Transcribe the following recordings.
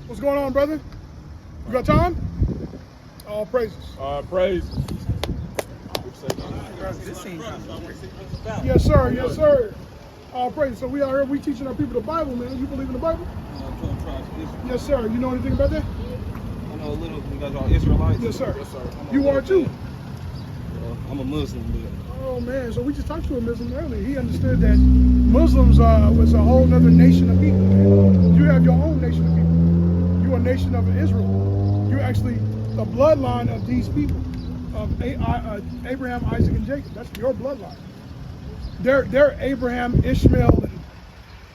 What's going on, brother? You got time? All praises. Praise. Yes, sir. Yes, sir. All praises. So we are here. We teaching our people the Bible, man. You believe in the Bible? Yes, sir. You know anything about that? I know a little. You guys are Israelites? Yes, sir. Yes, sir. You are too? I'm a Muslim, but... Oh, man. So we just talked to a Muslim earlier. He understood that Muslims was a whole other nation of people, man. You have your own nation of people. You're a nation of Israel. You're actually the bloodline of these people, of Abraham, Isaac, and Jacob. That's your bloodline. They're Abraham, Ishmael, and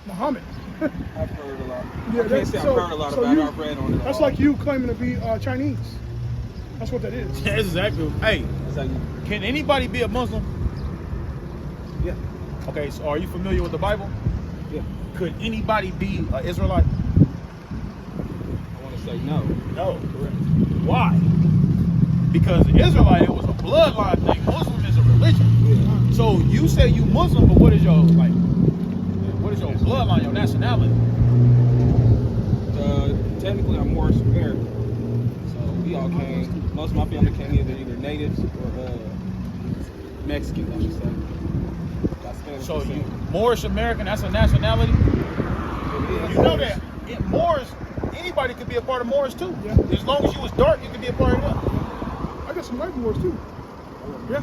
Muhammad. I've heard a lot. Yeah, I can't say I've heard a lot about it. I've read on it. That's like you claiming to be Chinese. That's what that is. That's exactly. Hey, can anybody be a Muslim? Yeah. Okay, so are you familiar with the Bible? Yeah. Could anybody be an Israelite? I want to say no. No, correct. Why? Because Israelite, it was a bloodline thing. Muslim is a religion. Yeah. So you say you Muslim, but what is your bloodline, your nationality? Technically, I'm Moorish American. So we all came. Most of my family came either natives or Mexicans, I should say. So you Moorish American, that's a nationality? You know that in Moors, anybody could be a part of Moors too. Yeah. As long as you was dark, you could be a part of them. I got some white Moors too. Yeah.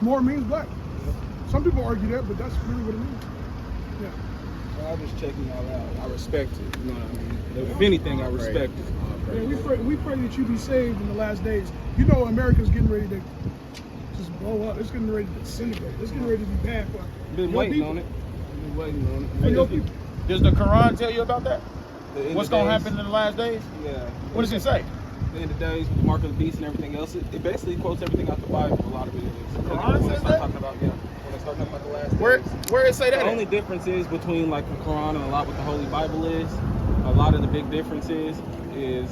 Moor means black. Some people argue that, but that's really what it means. Yeah. Well, I'm just checking y'all out. I respect it. You know what I mean? If anything, I respect it. Yeah, we pray that you be saved in the last days. You know America's getting ready to just blow up. It's getting ready to disintegrate. It's getting ready to be bad for Been your waiting people. on it. Been waiting on it. For your people. Does the Quran tell you about that? The end What's of going to days. happen in the last days? Yeah. What does it say? The end of days, the mark of the beast and everything else. It basically quotes everything out the Bible. A lot of it is. Quran says that? Talking about, yeah. When they start talking about the last Where days. it say that? The only difference is between like the Quran and a lot what the Holy Bible is. A lot of the big differences is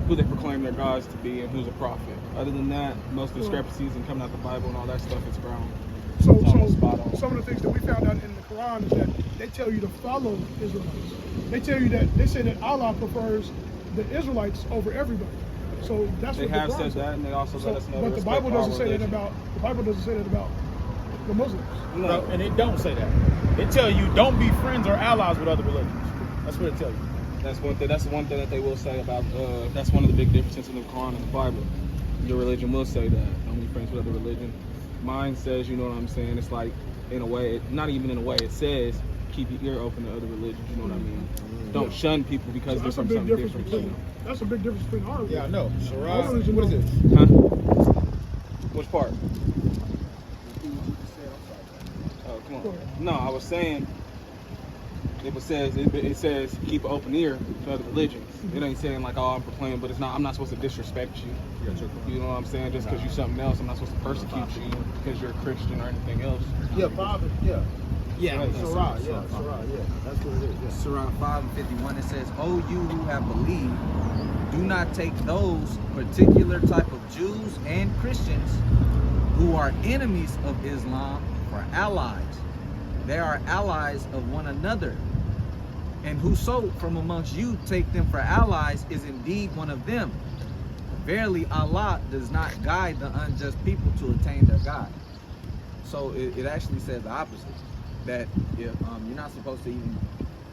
who they proclaim their gods to be and who's a prophet. Other than that, most discrepancies and coming out the Bible and all that stuff is ground. So spot on. some of the things that we found out in the Quran is that they tell you to follow Israelites. They tell you that they say that Allah prefers the Israelites over everybody. So that's They what the have Quran said says. that, and they also let us know. But the Bible doesn't say that about the Muslims. No. No, and it don't say that. It tell you don't be friends or allies with other religions. That's what it tells you. That's one thing. That's the one thing that they will say about. That's one of the big differences in the Quran and the Bible. Your religion will say that. Don't be friends with other religion. Mine says, you know what I'm saying? It's like, in a way, not even in a way. It says keep your ear open to other religions. You know what I mean? Don't shun people because they're That's a from big something difference different. between. That's a big difference between our religion. Yeah, I know. Our religion What is don't- this? Huh? Which part? Oh, come on. No, I was saying. It says keep an open ear to other religions. It ain't saying like, oh, I'm proclaiming, but it's not. I'm not supposed to disrespect you. You know what I'm saying? Just because you're something else, I'm not supposed to persecute you because you're a Christian or anything else. Yeah, Father. Yeah. Yeah. Surah. Yeah. Surah. Yeah. That's what it is. Yeah. Surah 5:51, it says, "O you who have believed, do not take those particular type of Jews and Christians who are enemies of Islam for allies. They are allies of one another. And whoso from amongst you take them for allies is indeed one of them. Verily Allah does not guide the unjust people to attain their God." So it actually says the opposite. That if you're not supposed to even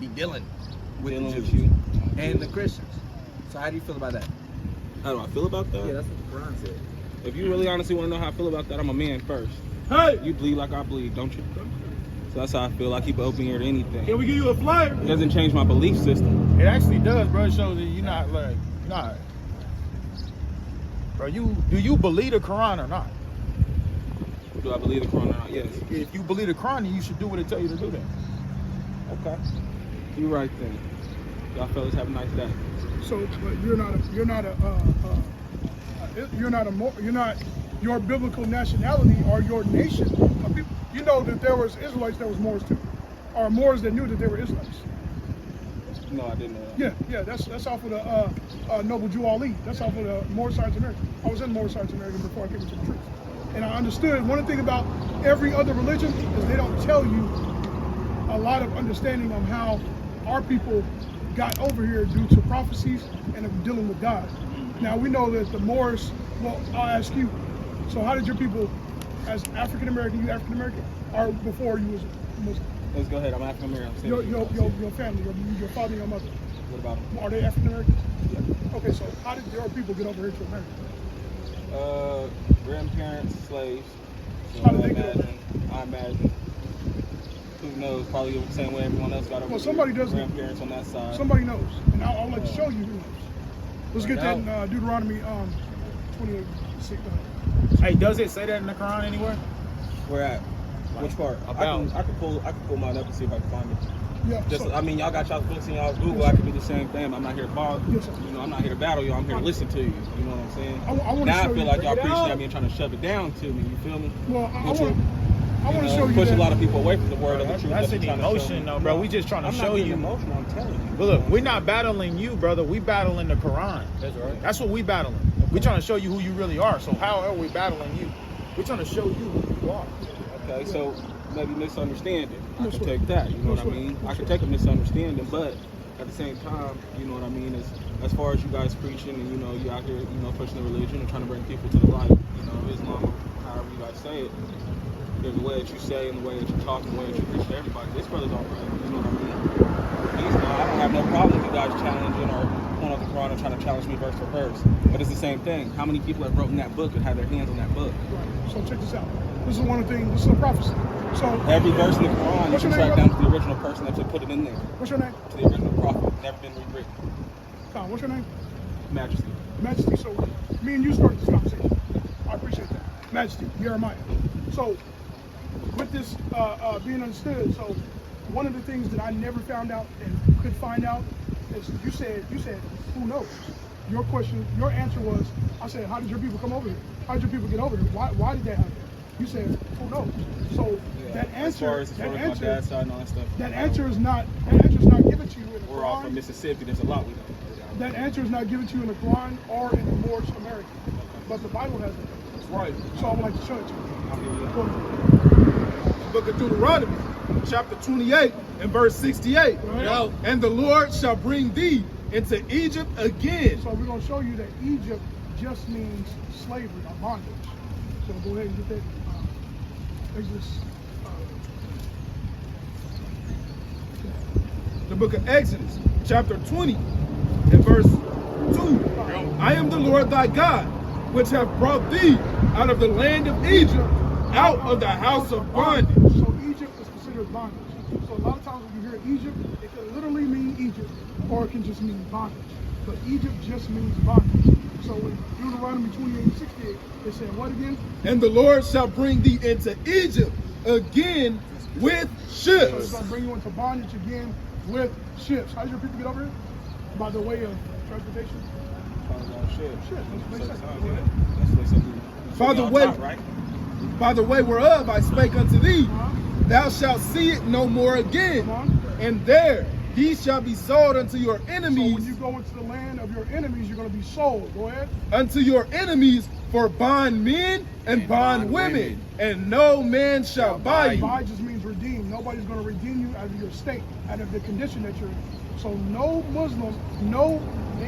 be dealing with the Jews and the Christians. So how do you feel about that? How do I feel about that? Yeah, that's what the Quran said. If you really honestly want to know how I feel about that, I'm a man first. Hey, You bleed like I bleed, don't you? So that's how I feel. I keep an open ear to anything. can we give you a flyer? It doesn't change my belief system. It actually does, bro. It shows that you're not like, nah. Bro, do you believe the Quran or not? Do I believe the Quran or not? Yes. If you believe the Quran, then you should do what it tell you to do then. Okay. You're right then. Y'all fellas have a nice day. So, but you're not your biblical nationality or your nation of people. You know that there was Israelites that was Moors too, or Moors that knew that they were Israelites. No, I didn't know that. Yeah. That's off of the Noble Jew Ali. That's off of the Moor Science American. I was in Moor Science American before I came into the truth, and I understood one thing about every other religion is they don't tell you a lot of understanding of how our people got over here due to prophecies and of dealing with God. Now we know that the Moors, well, I'll ask you, so how did your people, as African American, you African American, or before you was Muslim? Let's go ahead. I'm African American. Your family, your father and your mother, What about them? are they African American? Yeah. Okay, so how did your people get over here to America? Grandparents, slaves. So How did they get over I imagine. Who knows? Probably the same way everyone else got over Well, here. somebody does know. Grandparents on that side. Somebody knows, and I'll like to show you who knows. Let's get that in Deuteronomy 28:6. Hey, does it say that in the Quran anywhere? Where at? Which part? About. I can pull mine up and see if I can find it. Yeah. Just, so, I mean, y'all got y'all's books in y'all's Google. Yes, I can do the same thing. I'm not here to bother. Yes, sir. You know, I'm not here to battle you. I'm here to listen to you. You know what I'm saying? I want to Now show I feel you. like y'all preaching at me and trying to shove it down to me. You feel me? Well, I Which want to show you push that. a lot of people away from the word of the truth. That's that an you're trying to show emotion, me. though, bro. We just trying to I'm show not being you. emotional. I'm telling you. But look, we're not battling you, brother. We battling the Quran. That's right. That's what we battling. We're trying to show you who you really are. So how are we battling you? We're trying to show you who you are. Okay, so maybe misunderstanding. I No can sweat. take that. You know No what I sweat. mean? No I can sweat. take a misunderstanding, but at the same time, you know what I mean, as far as you guys preaching and you know you out here, you know, pushing the religion and trying to bring people to the light, you know, Islam, or however you guys say it. There's a way that you say and the way that you talk and the way that you preach to everybody. This brother's all right. You know what I mean? I don't have no problem with you guys challenging or pulling up the Quran and trying to challenge me verse for verse. But it's the same thing. How many people have written that book and had their hands on that book? Right. So check this out. This is one of the things. This is a prophecy. So Every verse in the Quran, you What's can your name, track down brother? to the original person that put it in there. what's your name? To the original prophet. Never been rewritten. Con, what's your name? Majesty. Majesty. So me and you started this conversation. I appreciate that. Majesty, Jeremiah. So with this being understood, so one of the things that I never found out and could find out is you said, who knows? Your question, your answer was, I said, how did your people come over here? How did your people get over here? Why did that happen? You said, who knows? So that answer, As far as my dad's side and all that stuff. that answer is not given to you in the We're all from Quran. Mississippi. There's a lot we don't know. That answer is not given to you in the Quran or in the Moorish American, but the Bible has it. Right. So I would like to show it to you. I'm here, yeah. Go ahead. Book of Deuteronomy, chapter 28 and verse 68. Right. And the Lord shall bring thee into Egypt again. So we're going to show you that Egypt just means slavery or bondage. So go ahead and get that. Exodus. The book of Exodus, chapter 20 and verse 2. I am the Lord thy God, which have brought thee out of the land of Egypt, out of the house of bondage. So Egypt is considered bondage. So a lot of times when you hear Egypt, it can literally mean Egypt, or it can just mean bondage. But Egypt just means bondage. So in Deuteronomy 28:68, it said what again? And the Lord shall bring thee into Egypt again with So it's ships. going to bring you into bondage again with ships. How did your people get over here? By the way of transportation? Shit, that's what they said. By the way whereof I spake unto thee, Uh-huh. thou shalt see it no more again. Come on. And there he shall be sold unto your So when enemies, you go into the land of your enemies, you're going to be sold. Go ahead. unto your enemies for bond men and bond women, and no man shall buy you. Buy just means redeem. Nobody's going to redeem you out of your state, out of the condition that you're in. So no Muslim, they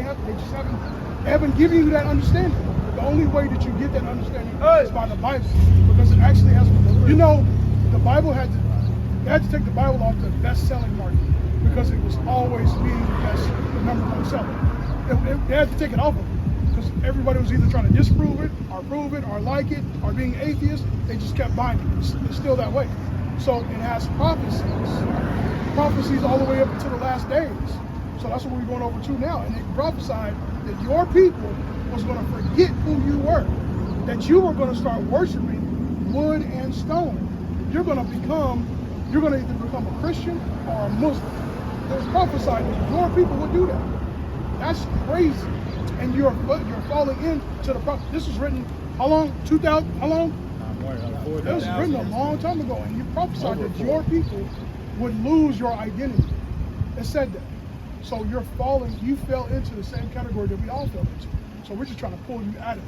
haven't given you that understanding. The only way that you get that understanding is by the Bible, because it actually has. You know, the Bible they had to take the Bible off the best-selling market because it was always being the number one seller. They had to take it off of it because everybody was either trying to disprove it, or prove it, or like it, or being atheist. They just kept buying it. It's still that way. So it has prophecies all the way up until the last days. So that's what we're going over to now. And it prophesied that your people was going to forget who you were, that you were going to start worshiping wood and stone. You're going to either become a Christian or a Muslim. It was prophesied that your people would do that. That's crazy. And you're falling into the prophet. This was written how long? 2000? How long? It was written a long time ago, and you prophesied that your people would lose your identity. It said that. So you fell into the same category that we all fell into. So we're just trying to pull you out of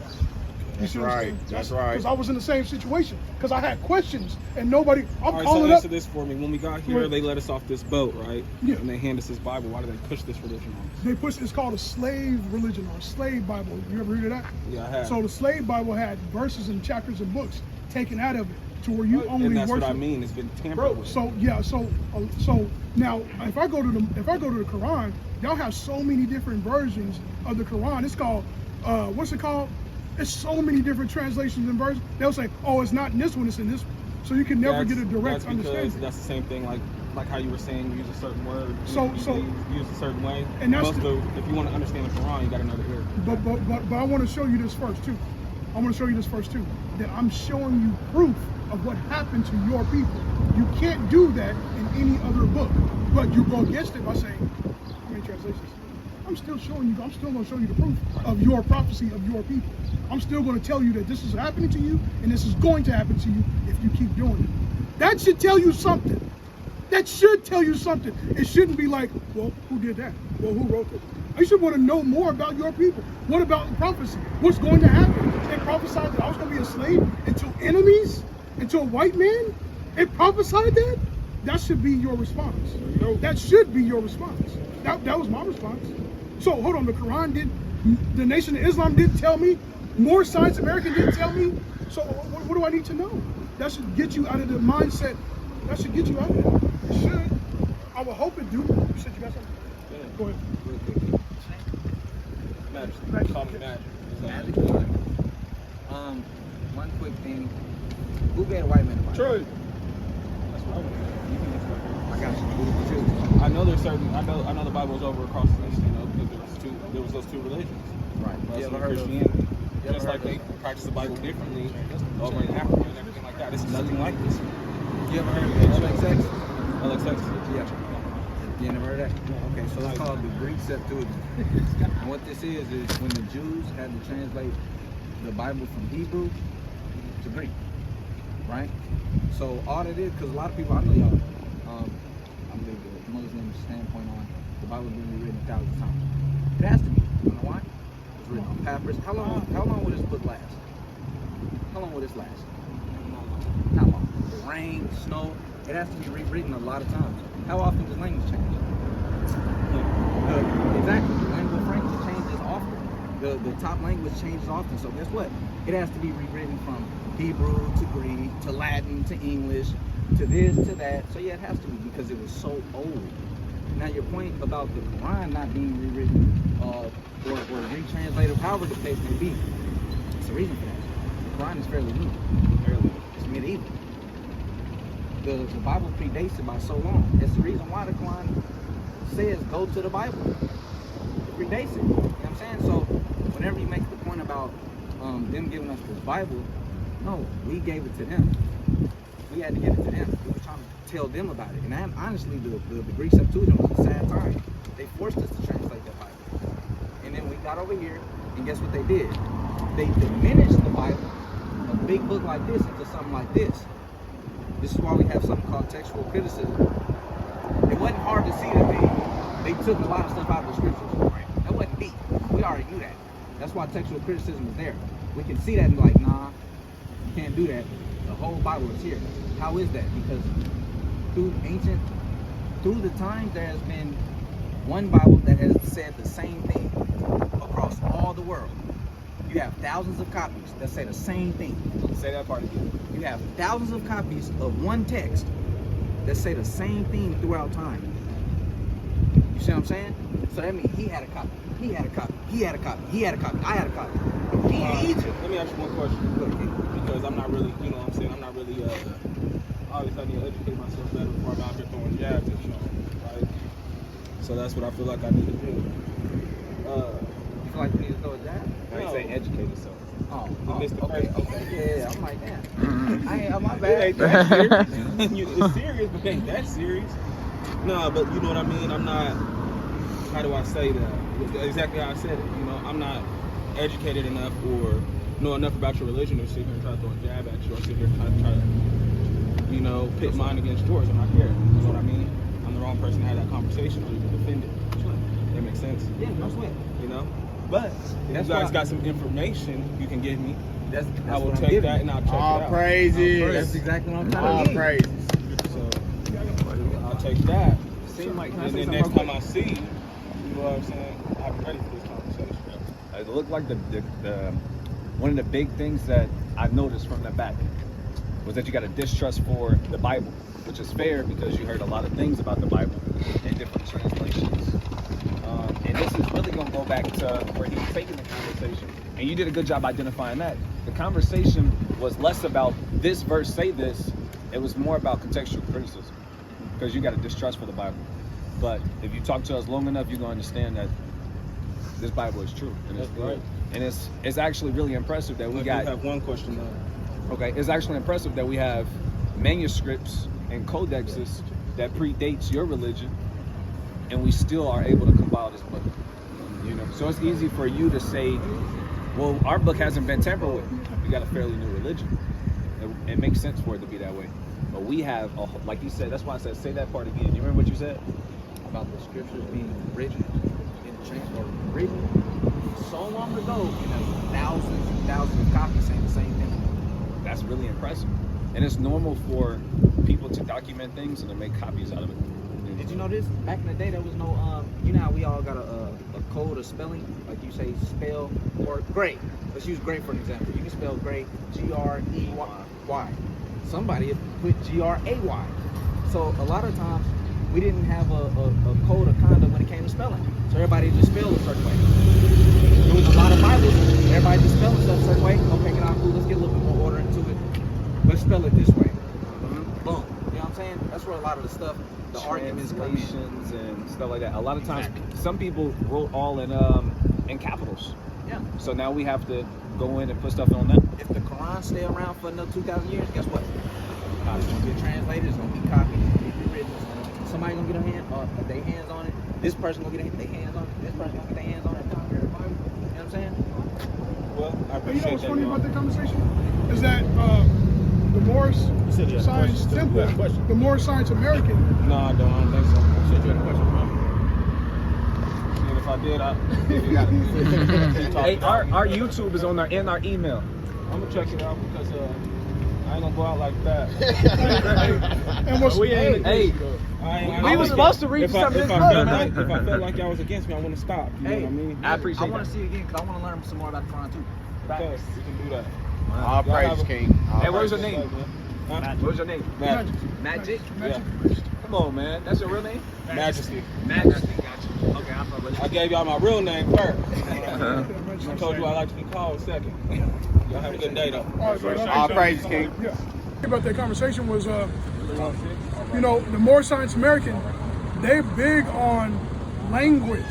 that. That's right. That's right. Because I was in the same situation. Because I had questions and nobody. All right, so answer this for me. When we got here, they let us off this boat, right? Yeah. And they hand us this Bible. Why do they push this religion on us? They push. It's called a slave religion or a slave Bible. You ever read of that? Yeah, I have. So the slave Bible had verses and chapters and books taken out of it to where you only and that's worship. what I mean. It's been tampered with. So yeah. So now if I go to the Quran, y'all have so many different versions of the Quran. It's called what's it called? It's so many different translations and versions. They'll say, oh, it's not in this one, it's in this one. So you can never get a direct understanding. That's the same thing, like how you were saying, use a certain word, use a certain way. And that's if you want to understand the Quran, you got to know the ear. But I want to show you this first too. That I'm showing you proof of what happened to your people. You can't do that in any other book. But you go against it by saying, how many translations? I'm still going to show you the proof of your prophecy of your people. I'm still going to tell you that this is happening to you and this is going to happen to you if you keep doing it. That should tell you something. That should tell you something. It shouldn't be like, well, who did that? Well, who wrote it? You should want to know more about your people. What about prophecy? What's going to happen? They prophesied that I was going to be a slave until enemies, until a white man. It prophesied that? That should be your response. That should be your response. That was my response. So hold on, the Quran the Nation of Islam didn't tell me. More Science American didn't tell me. So what do I need to know? That should get you out of the mindset. That should get you out of it. It should. I would hope it do. You said you got something? Yeah. Go ahead. Magic. Call me Magic. One quick thing. Who gave a white man a Bible? True. That's what I want. I got you. I know there's certain. I know the Bible is over across the nation. You know, because there was those two religions. Right. Muslim You ever and heard Christianity. of? Just like they practice the Bible differently over in Africa and everything like that. It's nothing like this. You ever heard of LXX? LXX. Yeah. You never heard of that? Okay, so it's called the Greek Septuagint. And what this is when the Jews had to translate the Bible from Hebrew to Greek, right? So all it is, because a lot of people, I know y'all, I'm the Muslim standpoint on the Bible being rewritten 1,000 times. It has to be. You know why? It's written on papyrus. How long will this book last? How long will this last? Not long. Rain, snow. It has to be rewritten a lot of times. How often does language change? Exactly. The lingua franca changes often. The top language changes often. So guess what? It has to be rewritten from Hebrew to Greek to Latin to English to this to that. So yeah, it has to be because it was so old. Now your point about the Quran not being rewritten or retranslated, however the case may be, it's a reason for that. The Quran is fairly new. It's medieval. The Bible predates it by so long. It's the reason why the Quran says go to the Bible. It predates it. You know what I'm saying? So whenever you make the point about them giving us this Bible, no, we gave it to them. We had to give it to them. We were trying to tell them about it. And honestly, the Greek Septuagint was a sad time. They forced us to translate that Bible. And then we got over here, and guess what they did? They diminished the Bible, a big book like this, into something like this. This is why we have something called textual criticism. It wasn't hard to see that they took a lot of stuff out of the scriptures. Right? That wasn't deep. We already knew that. That's why textual criticism is there. We can see that and be like, nah, you can't do that. The whole Bible is here. How is that? Because through the times, there has been one Bible that has said the same thing across all the world. You have thousands of copies that say the same thing. Say that part again. You have thousands of copies of one text that say the same thing throughout time. You see what I'm saying? So that means he had a copy. He had a copy. He had a copy. He had a copy. I had a copy. He in Egypt. Let me ask you one question. Because I'm not really, you know what I'm saying, I'm not really, obviously I need to educate myself better before I'm out here throwing jabs at you, right? So that's what I feel like I need to do. You feel like you need to throw a jab? I ain't say educate yourself. Okay. Yeah, I'm like, damn. I ain't, my bad. It ain't that serious. It's serious, but it ain't that serious. No, but you know what I mean? I'm not, how do I say that? Exactly how I said it. You know, I'm not educated enough or know enough about your religion to sit here and try to throw a jab at you or sit here and try to, you know, pit mine against yours when I care. You know what I mean? I'm the wrong person to have that conversation or even defend it. That makes sense? Yeah, no sweat. You know? But if you guys got some information you can give me, That's I will what I'm take giving that you. and I'll check it All out. praises. That's exactly what I'm trying All to get. praises. So I'll take that. Seem like, And then next time I see you, you know what I'm saying? I'll be ready for this conversation. it looked like the one of the big things that I've noticed from the back was that you got a distrust for the Bible, which is fair because you heard a lot of things about the Bible in different translations. And this is really going to go back to where he was taking the conversation. And you did a good job identifying that. The conversation was less about this verse say this, it was more about contextual criticism because you got a distrust for the Bible. But if you talk to us long enough, you're going to understand that this Bible is true. And it's right. And it's actually really impressive that we I got. do have one question though. Okay, it's actually impressive that we have manuscripts and codexes that predates your religion, and we still are able to compile this book. You know, so it's easy for you to say, "Well, our book hasn't been tampered with. We got a fairly new religion." It makes sense for it to be that way. But we have, like you said, that's why I said, say that part again. You remember what you said? About the scriptures being written or written so long ago, and there's thousands and thousands of copies saying the same thing. That's really impressive. And it's normal for people to document things and to make copies out of it. Did you know this? Back in the day, there was no, you know how we all got a code of spelling? Like you say spell or great. Let's use great for an example. You can spell great, G-R-E-Y. Somebody put G-R-A-Y. So a lot of times, we didn't have a code of conduct when it came to spelling. So everybody just spelled a certain way. There was a lot of Bibles, everybody just spelled stuff a certain way. Okay, get out, cool, let's get a little bit more order into it. Let's spell it this way. Boom. You know what I'm saying? That's where a lot of the stuff, the arguments come in. Translations and stuff like that. A lot of times, some people wrote all in capitals. Yeah. So now we have to go in and put stuff on them. If the Quran stay around for another 2,000 years, guess what? It's gonna get translated, it's gonna be copied, it's gonna be written. Somebody gonna get their hands on it. This person gonna get their hands on it. This person gonna get their hands on it. You know what I'm saying? Well, I But you know appreciate what's that. funny y'all. about that conversation? Is that the more said you had a science question. temple, You had a question. the more science American. No, I don't think so. You said you had a question, bro. And if I did, you got Hey, our YouTube is on our email. I'm gonna check it out because I ain't gonna go out like that. And what's We ain't Hey, we was supposed to read if some of I this felt brother, like, man. if I felt like y'all was against me, I want to stop. You know what I mean? I appreciate I want that. to see it again because I want to learn some more about the Quran too. Okay, we can do that. All praises, King. All Hey, what was your praises. name? Huh? What was your name? Majesty. Magic? Magic. Come on, man. That's your real name? Majesty. Majesty. Gotcha. Okay, I fuck with I you. gave y'all my real name first. I told you I like to be called second. Y'all have a good day though. All right, brother. All praises, King. Yeah. About that conversation was, you know, the more science American, they're big on language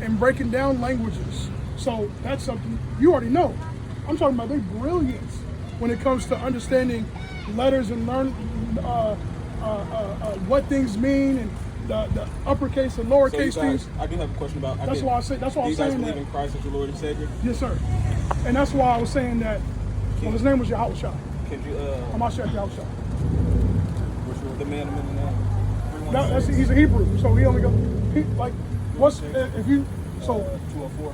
and breaking down languages. So that's something you already know. I'm talking about their brilliance when it comes to understanding letters and learn what things mean and the uppercase and So you lowercase guys, things. I do have a question about. That's why I say. That's why Do I'm you guys saying believe that. in Christ as your Lord and Savior? Yes, sir. And that's why I was saying that. Well, his name was Yahushua. Can you Hamashiach Yahushua. what's your, the man in the name? No, he's a Hebrew, so he only go. What's if you 204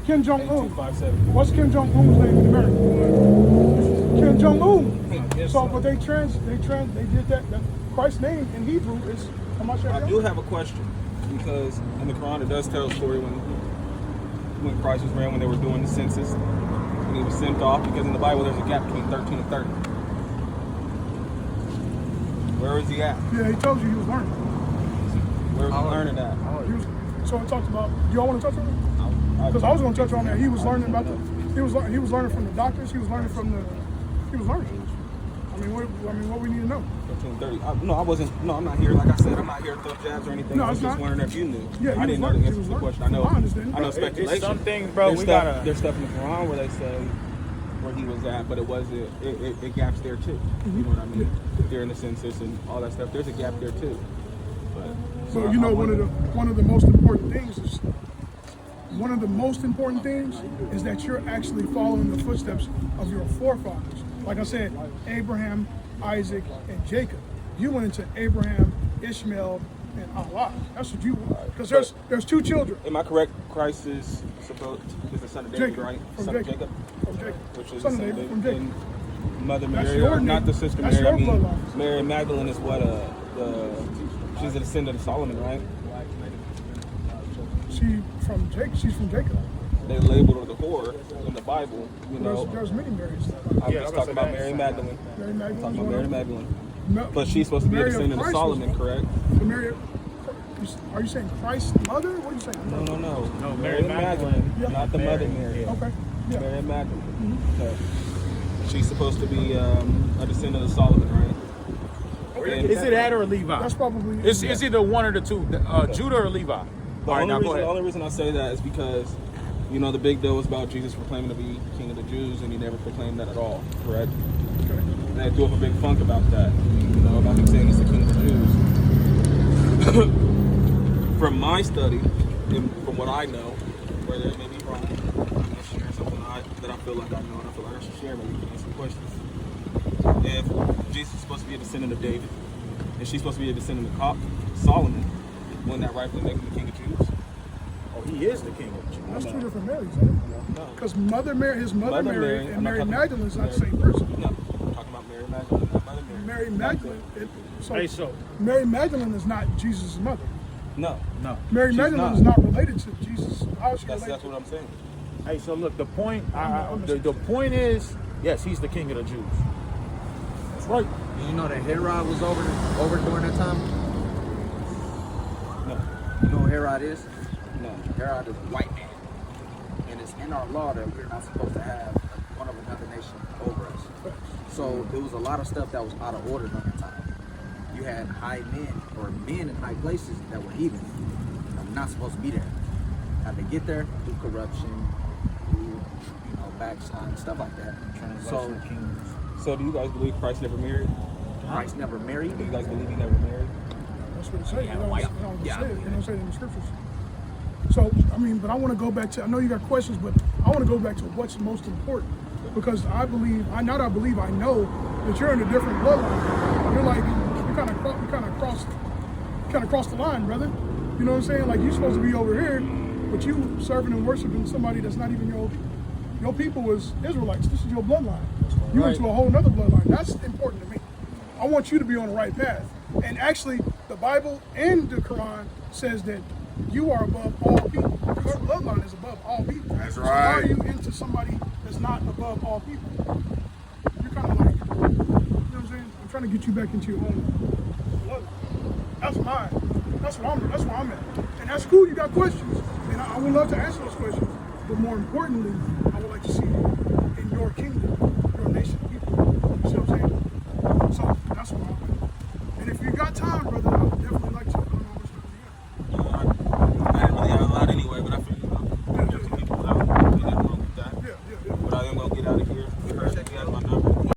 Kim Jong Un? 8257. What's Kim Jong Un's name in America? Kim Jong Un. Yes, So, sir. but they did that. Christ's name in Hebrew is Hamashiach I do Yahushua. have a question because in the Quran it does tell a story when Christ was around when they were doing the census when he was sent off because in the Bible there's a gap between 13 and 30. Where is he at? Yeah, he told you he was learning. Where is he learning at? So it talks about. Do y'all want to touch on it? Because I was going to touch on that. He was learning about he was learning from the doctors. He was learning. I mean, what we need to know. 13 and 30. I'm not here. Like I said, I'm not here to throw jabs or anything. No, I was it's just not. wondering if you knew. Yeah, he I didn't know was the learning. answer He to the was question. learning. I understand. I know It's speculation. some things, bro. There's We stuff, gotta. there's stuff in the Quran where they say where he was at, but it gaps there too. You know what I mean? During the census and all that stuff, there's a gap there too. But So you know, one of the most important things is that you're actually following the footsteps of your forefathers. Like I said, Abraham, Isaac, and Jacob. You went into Abraham, Ishmael, and Allah. That's what you want. Because there's two children. Am I correct? Christ is the son of David, Jacob, right? from Son of Jacob. Jacob, From Jacob. which is Son the of son of David, from David. Jacob. And Mother That's Mary, your not name. the sister That's Mary. I your mean, bloodline. Mary Magdalene is what she's a descendant of Solomon, right? She's from Jacob. They labeled her the whore in the Bible. You know, There's many Marys. I'm Yeah, just I'm talking about gonna say Mary that. Magdalene. Mary I'm Magdalene. talking about Mary Magdalene. No, But she's supposed to be a Mary descendant of Christ Solomon, was- correct? Mary, are you saying Christ's mother? What are you saying? No. No, Mary Mary Magdalene. Yeah. not the mother Mary. Yeah. Okay. Yeah. Mary Magdalene. Okay. She's supposed to be a descendant of Solomon, right? And Is it that or Levi? That's probably. It's either one or the two, Judah or Levi. The All right, now go the ahead. only reason I say that is because, you know, the big deal was about Jesus proclaiming to be King of the Jews, and he never proclaimed that at all, correct? Okay. And they threw up a big funk about that, you know, about him saying he's the King of the Jews. From my study, and from what I know, whether it may be wrong, I'm just sharing something that I feel like I know, and I feel like I should share, maybe you can answer questions. If Jesus is supposed to be a descendant of David, and she's supposed to be a descendant of Solomon, wouldn't that rightfully make him the King of Jews? Oh, he is the king of the Jews. That's two different Marys, isn't it? No. Because Mother Mary, his mother Mary, I'm and not Mary talking- Magdalene is not the same person. No, I'm talking about Mary Magdalene, not Mother Mary. Mary Magdalene. Hey, so Mary Magdalene is not Jesus' mother. No, no. Mary She's Magdalene not. is not related to Jesus. How is she that's related? what I'm saying. Hey, so look, the point. I'm The point is, yes, he's the king of the Jews. That's right. You know that Herod was over during that time? No, You know who Herod is? no. Herod is a white man. And it's in our law that we're not supposed to have one of another nation over us. So there was a lot of stuff that was out of order during that time. You had high men or men in high places that were heathen. That were not supposed to be there. Had to get there through corruption, through backsliding, stuff like that. So So do you guys believe Christ never married? Christ never married. Do you guys believe he never married? That's what it says. Yeah, They why- don't yeah. say it. They don't say it in the scriptures. So, I mean, but I want to go back to, I know you got questions, but I want to go back to what's most important. Because I know that you're in a different bloodline. You're like, you kind of crossed the line, brother. You know what I'm saying? Like, you're supposed to be over here, but you serving and worshiping somebody that's not even your people was Israelites. This is your bloodline. You went to a whole nother bloodline. That's important to me. I want you to be on the right path. And actually, the Bible and the Quran says that you are above all people. Your bloodline is above all people. That's So why are right. you into somebody that's not above all people? You're kind of like, you know what I'm saying? I'm trying to get you back into your own bloodline. That's mine. That's where I'm at. And that's cool. You got questions, and I would love to answer those questions. But more importantly, I would like to see you in your kingdom, your nation of people. You see what I'm saying? So that's where I'm at. And if you got time, brother, I'll definitely